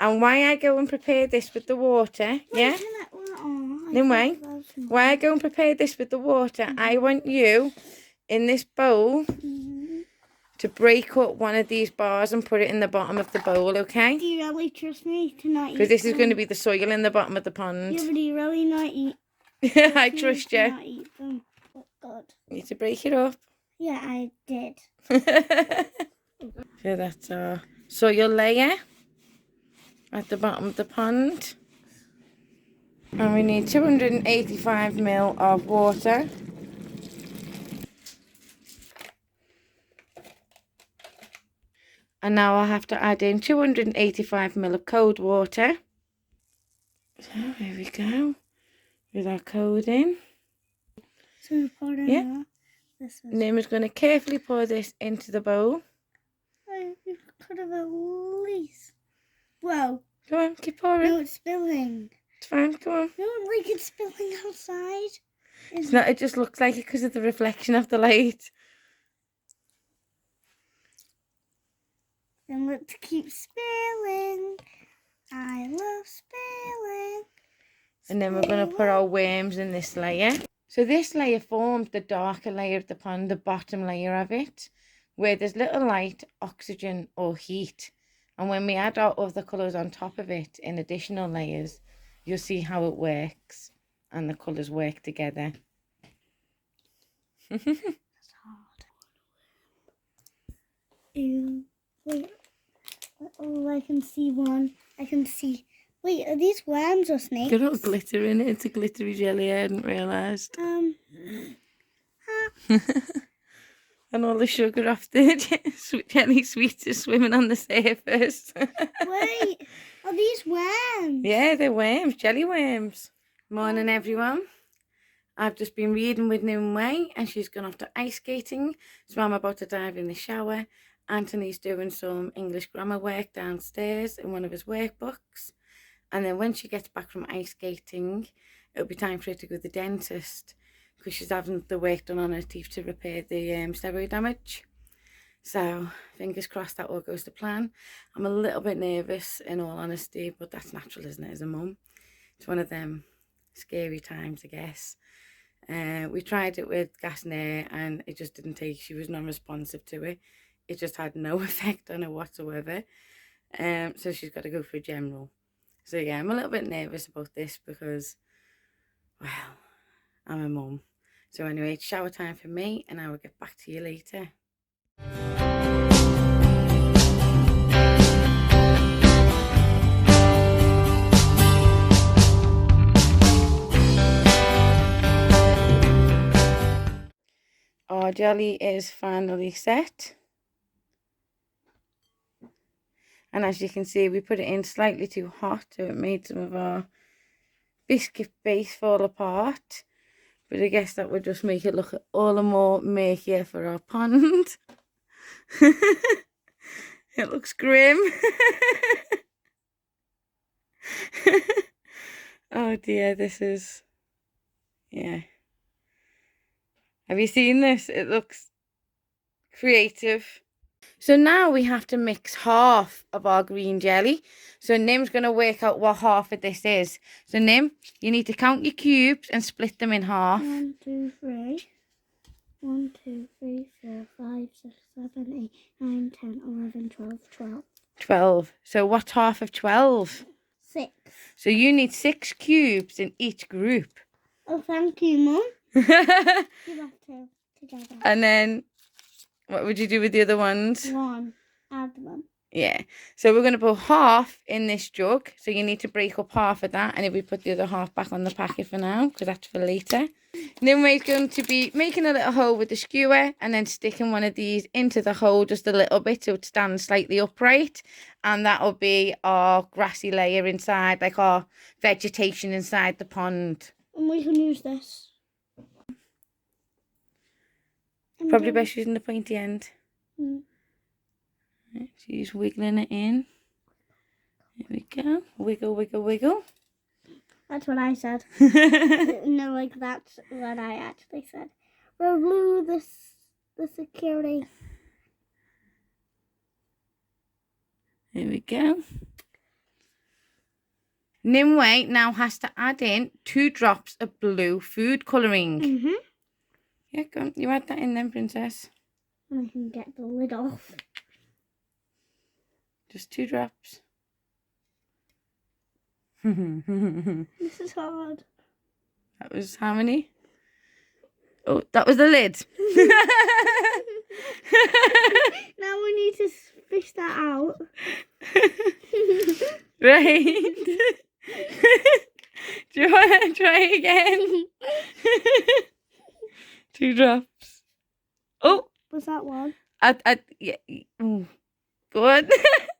And why I go and prepare this with the water, yeah? Nimueh, why I go and prepare this with the water, I want you in this bowl to break up one of these bars and put it in the bottom of the bowl, okay? Do you really trust me to not eat? Because this is going to be the soil in the bottom of the pond. Yeah, but do you really not eat? I trust you. Not eat them. Oh, God. You need to break it up. Yeah, I did. So that's our soil layer at the bottom of the pond. And we need 285 ml of water. And now I have to add in 285 ml of cold water. So here we go. With our coding. So we pour it in this one. Nimueh's going to carefully pour this into the bowl. You could have at least. Whoa. Go on, keep pouring. No, it's spilling. It's fine, come on. No, like it's spilling outside. It's not, it just looks like it because of the reflection of the light. And let's keep spilling. I love spilling. And then we're going to put our worms in this layer. So this layer forms the darker layer of the pond, the bottom layer of it, where there's little light, oxygen or heat. And when we add our other colours on top of it in additional layers, you'll see how it works and the colours work together. That's hard. Ew. Wait. Oh, I can see one. I can see. Wait, are these worms or snakes? Got all glitter in it. It's a glittery jelly. I hadn't realised. And all the sugar off the jelly sweets is swimming on the surface. Wait, are these worms? Yeah, they're worms, jelly worms. Morning, everyone. I've just been reading with Nimueh and she's gone off to ice skating. So I'm about to dive in the shower. Anthony's doing some English grammar work downstairs in one of his workbooks. And then when she gets back from ice skating, it'll be time for her to go to the dentist because she's having the work done on her teeth to repair the steroid damage. So fingers crossed that all goes to plan. I'm a little bit nervous in all honesty, but that's natural, isn't it, as a mum? It's one of them scary times, I guess. We tried it with gas and air and it just didn't take. She was non-responsive to it. It just had no effect on her whatsoever. So she's got to go for a general. So yeah, I'm a little bit nervous about this because, well, I'm a mum. So anyway, it's shower time for me and I will get back to you later. Our jelly is finally set. And as you can see, we put it in slightly too hot, so it made some of our biscuit base fall apart. But I guess that would just make it look all the more murkier for our pond. It looks grim. Oh dear, this is... yeah. Have you seen this? It looks creative. So now we have to mix half of our green jelly. So Nim's going to work out what half of this is. So Nim, you need to count your cubes and split them in half. 1, 2, 3. 1, 2, 3, 4, 5, 6, 7, 8, 9, 10, 11, 12, 12. 12. So what's half of 12? 6. So you need 6 cubes in each group. Oh, thank you, Mum. You have to together. And then what would you do with the other ones? 1. Add them. Yeah. So we're going to put half in this jug. So you need to break up half of that. And if we put the other half back on the packet for now, because that's for later. Nimueh's going to be making a little hole with the skewer and then sticking one of these into the hole just a little bit so it stands slightly upright. And that'll be our grassy layer inside, like our vegetation inside the pond. And we can use this. Probably best using the pointy end. Mm. Right, so you're wiggling it in. There we go. Wiggle, wiggle, wiggle. That's what I said. No, like that's what I actually said. Remove the security. There we go. Nimueh now has to add in 2 drops of blue food colouring. Yeah, go on. You add that in then, princess. And I can get the lid off. Just 2 drops. This is hard. That was how many? Oh, that was the lid. Now we need to fish that out. Right. Do you want to try again? 2 drops. Oh. Was that one? Yeah. Ooh. Go on.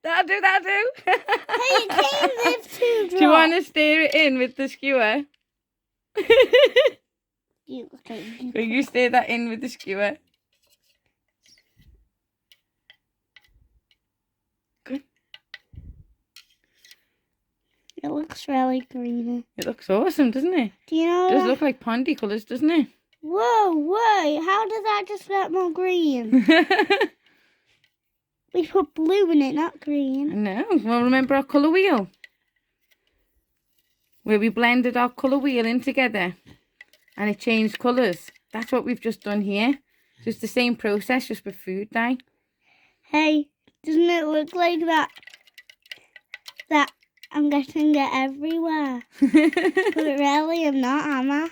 That'll do. Hey, you came with 2 drops. Do you want to stir it in with the skewer? Will you stir that in with the skewer? Good. It looks really green. It looks awesome, doesn't it? Do you know It does that? look like pondy colours, doesn't it? Whoa, wait, how did that just get more green? We put blue in it, not green. No. Well, remember our colour wheel? Where we blended our colour wheel in together and it changed colours. That's what we've just done here. Just the same process, just with food dye. Hey, doesn't it look like that I'm getting it everywhere? But really I'm not, am I?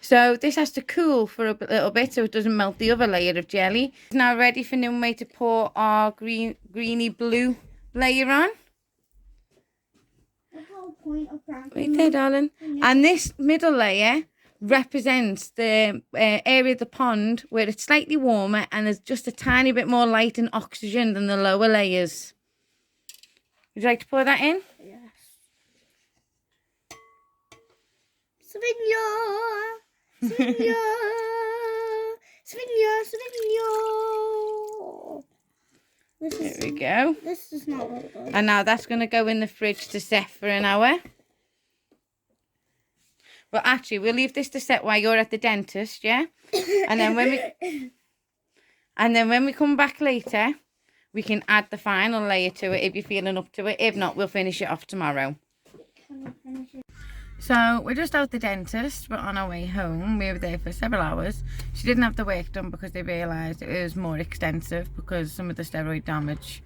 So this has to cool for a little bit so it doesn't melt the other layer of jelly. It's now ready for Nimueh to pour our greeny blue layer on. The whole point of Right there, darling. And this middle layer represents the area of the pond where it's slightly warmer and there's just a tiny bit more light and oxygen than the lower layers. Would you like to pour that in? Yes. Svinja! Svinja! Svinja! Svinja! There we go. This does not look good. And now that's going to go in the fridge to set for an hour. Well, actually, we'll leave this to set while you're at the dentist, yeah? And then when we come back later, we can add the final layer to it if you're feeling up to it. If not, we'll finish it off tomorrow. So we're just out the dentist. We're on our way home. We were there for several hours. She didn't have the work done because they realised it was more extensive because some of the steroid damage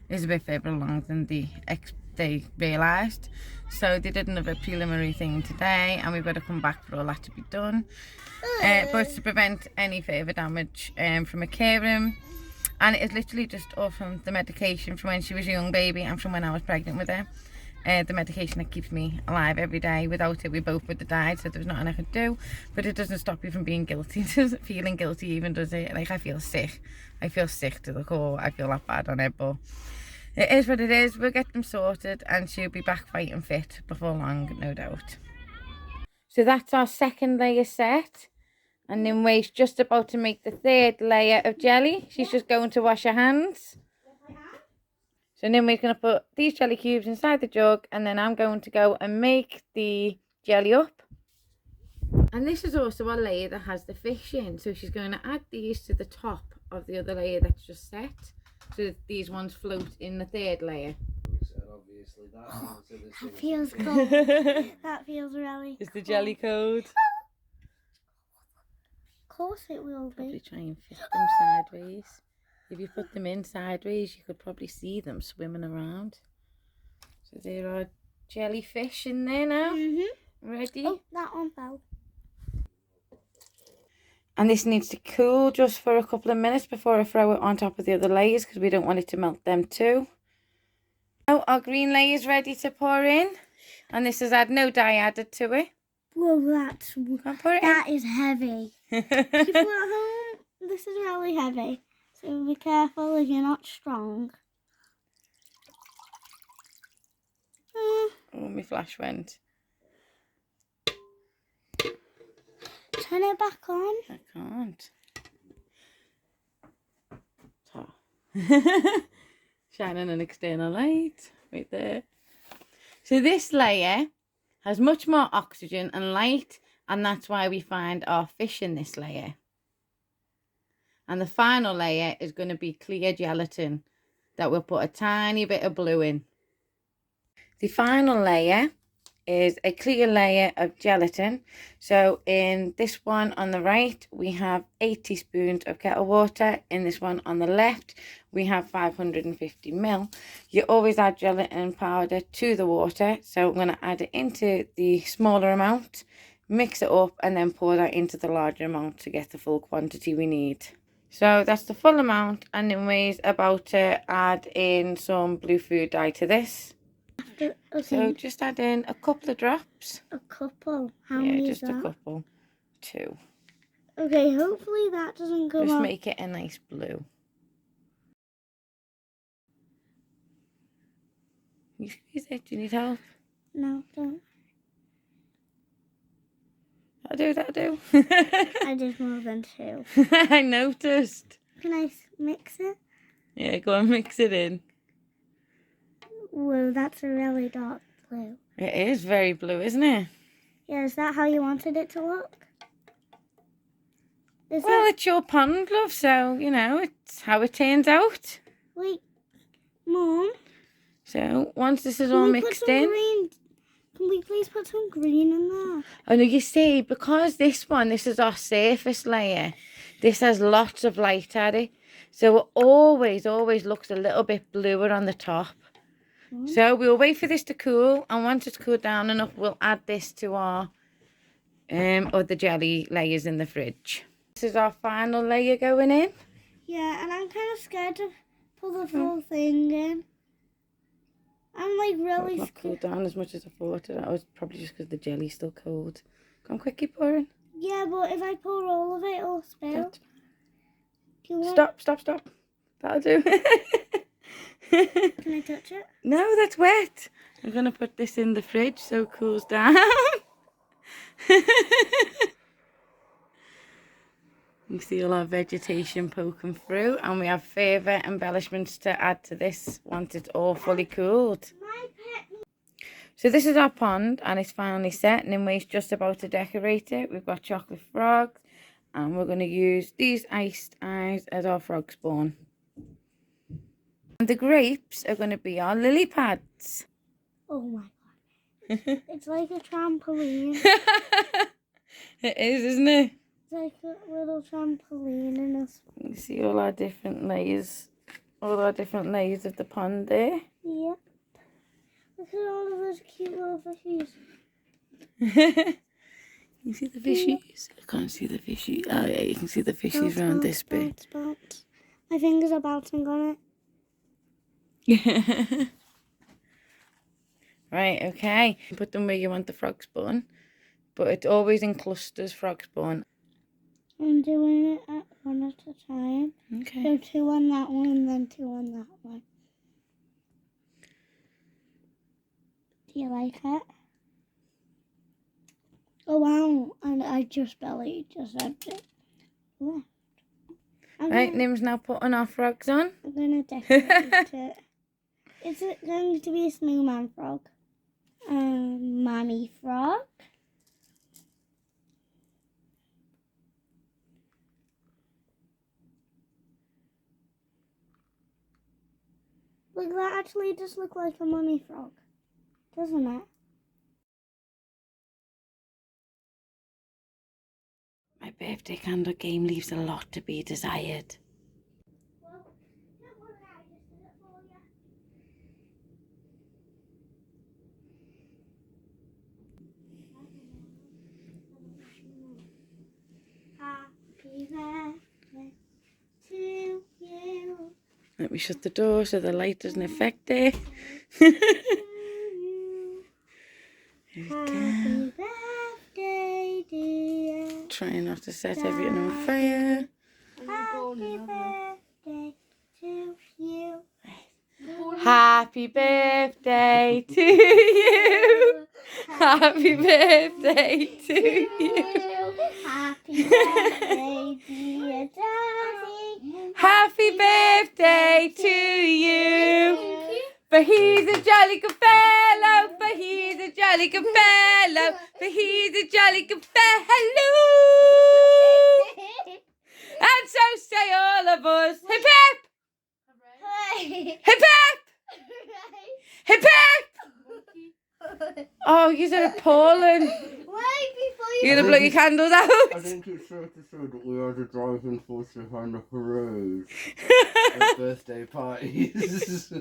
is a bit further along than they realised. So they did another preliminary thing today and we've got to come back for all that to be done. But to prevent any further damage from occurring. And it is literally just all from the medication from when she was a young baby and from when I was pregnant with her. The medication that keeps me alive every day. Without it, we both would have died, so there was nothing I could do. But it doesn't stop you from being guilty. It doesn't feeling guilty even, does it? Like, I feel sick. I feel sick to the core. I feel that bad on it, but it is what it is. We'll get them sorted and she'll be back fighting fit before long, no doubt. So that's our second layer set. And Nimueh's just about to make the 3rd layer of jelly. She's just going to wash her hands. So Nimueh's going to put these jelly cubes inside the jug and then I'm going to go and make the jelly up. And this is also a layer that has the fish in. So she's going to add these to the top of the other layer that's just set. So that these ones float in the 3rd layer. That feels cold. That feels really Is the jelly cold? Of course it will Probably be. try and fit them sideways. If you put them in sideways, you could probably see them swimming around. So there are jellyfish in there now. Ready? Oh, that one fell. And this needs to cool just for a couple of minutes before I throw it on top of the other layers because we don't want it to melt them too. Now our green layer is ready to pour in. And this has had no dye added to it. Whoa, That is heavy. People at home, this is really heavy. So be careful if you're not strong. Oh, my flash went. Turn it back on. I can't. Shining an external light right there. So this layer has much more oxygen and light, and that's why we find our fish in this layer. And the final layer is going to be clear gelatin that we'll put a tiny bit of blue in. The final layer is a clear layer of gelatin. So in this one on the right, we have 8 teaspoons of kettle water. In this one on the left, we have 550 ml. You always add gelatin powder to the water. So I'm going to add it into the smaller amount, mix it up, and then pour that into the larger amount to get the full quantity we need. So that's the full amount, and Nimueh's about to add in some blue food dye to this. Okay. So just add in a couple of drops. A couple? How many Yeah, just is a that? couple. 2. Okay, hopefully that doesn't come Just out. make it a nice blue. You squeeze it. Do you need help? No, don't. That'll do. I did more than 2. I noticed. Can I mix it? Yeah, go and mix it in. Whoa, that's a really dark blue. It is very blue, isn't it? Yeah, is that how you wanted it to look? Well, it's your pond, love, so, you know, it's how it turns out. Wait, Mom? So, once this is all mixed in... Green? Can we please put some green in there? Oh, no, you see, because this is our surface layer, this has lots of light at it. So it always looks a little bit bluer on the top. So we'll wait for this to cool, and once it's cooled down enough, we'll add this to our other jelly layers in the fridge. This is our final layer going in. Yeah, and I'm kind of scared to pull the full thing in. I'm like really It's not cooled down as much as I thought. That was probably just because the jelly's still cold. Go on, quick, keep pouring. Yeah, but if I pour all of it, it'll spill. Stop. That'll do. Can I touch it? No, that's wet. I'm going to put this in the fridge so it cools down. You see all our vegetation poking through, and we have further embellishments to add to this once it's all fully cooled. So this is our pond, and it's finally set. Nimueh's just about to decorate it. We've got chocolate frogs, and we're going to use these iced eyes as our frog spawn. And the grapes are going to be our lily pads. Oh my god. It's like a trampoline. It is, isn't it? It's like a little trampoline in a... You see all our different layers. All our different layers of the pond there. Yep. Look at all of those cute little fishies. You see the fishies? I can't see the fishies. Oh yeah, you can see the fishies around this bit. Bounce. My fingers are bouncing on it. Right, okay. Put them where you want the frog spawn. But it's always in clusters, frog spawn. I'm doing it at one at a time. Okay. So 2 on that one and then 2 on that one. Do you like it? Oh wow, and I just barely said it. Left. Right, Nim's now putting our frogs on. I'm going to decorate it. Is it going to be a snowman frog? Mommy frog? Look, that actually does look like a mummy frog, doesn't it? My birthday candle game leaves a lot to be desired. Well, don't worry, I just did it for you. Happy birthday to you. Let me shut the door so the light doesn't affect it. Happy birthday, dear. Trying not to set everything on fire. Happy birthday to you. Happy birthday to you. Happy birthday to you. Happy birthday, dear Daddy. Happy birthday to you. For he's a jolly good fellow, for he's a jolly good fellow, for he's a jolly good fellow. And so say all of us, hip hip, hip hip, hip hip. Oh, you're appalling. Wait, before you... You're going to blow your candles out. I think it's fair to say that we are the driving force behind the hooray at birthday parties.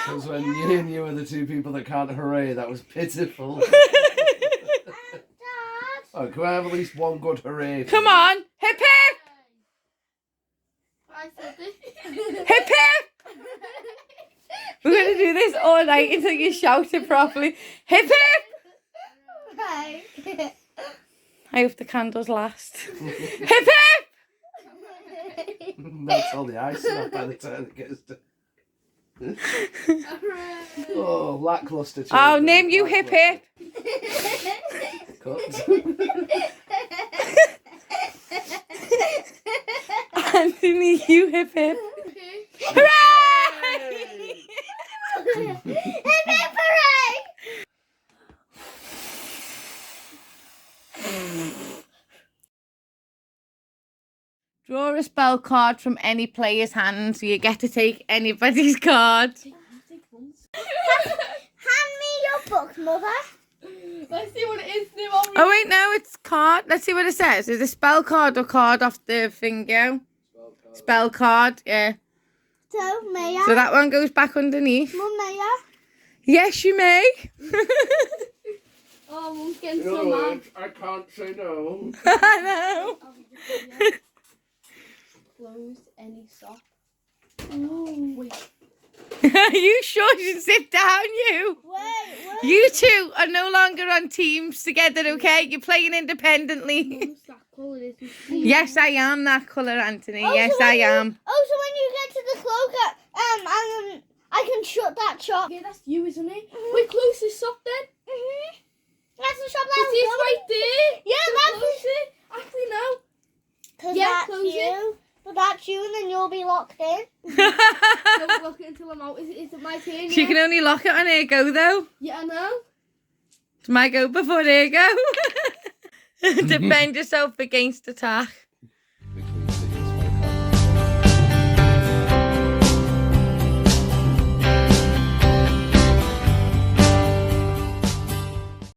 Because when you and you are the two people that can't hooray, that was pitiful. Dad. Oh, can I have at least one good hooray? Come on, hip hip, I said it. hip hip. We're going to do this all night until you shout it properly. Hip hip. Right. I hope the candles last. Hip hip. That's all the icing off by the time it gets done. Oh, lackluster. I'll children, name you hip hip. Cut. Anthony, you hip hip. Hooray! Hip hip hooray! Draw a spell card from any player's hand, so you get to take anybody's card. Hand me your book, Mother. Let's see what it is. Oh wait, no, it's card. Let's see what it says. Is it spell card or card off the finger? Spell card, yeah. So, may I? So that one goes back underneath. Mum, may I? Yes, you may. Oh, Mum's getting In so other mad. words, I can't say no. I know. Close any sock. Oh. Wait. Are you sure you should sit down, you? Wait. You two are no longer on teams together, okay? You're playing independently. Who's that colour? Isn't Yes, I am that colour, Anthony. Oh, Yes, so when I you- am. Oh, so when you get to the cloak, I can shut that shop. Yeah, that's you, isn't it? Wait, close this sock then. That's the shop that It's I'm going. right there. Yeah, So that's close it. Actually, no. Because Yeah, that's close it. you. But that's you, and then you'll be locked in. Don't look it until I'm out. Is it my turn? She Yeah? can only lock it on her go, though. Yeah, I know. It's my go before her go. Defend yourself against attack.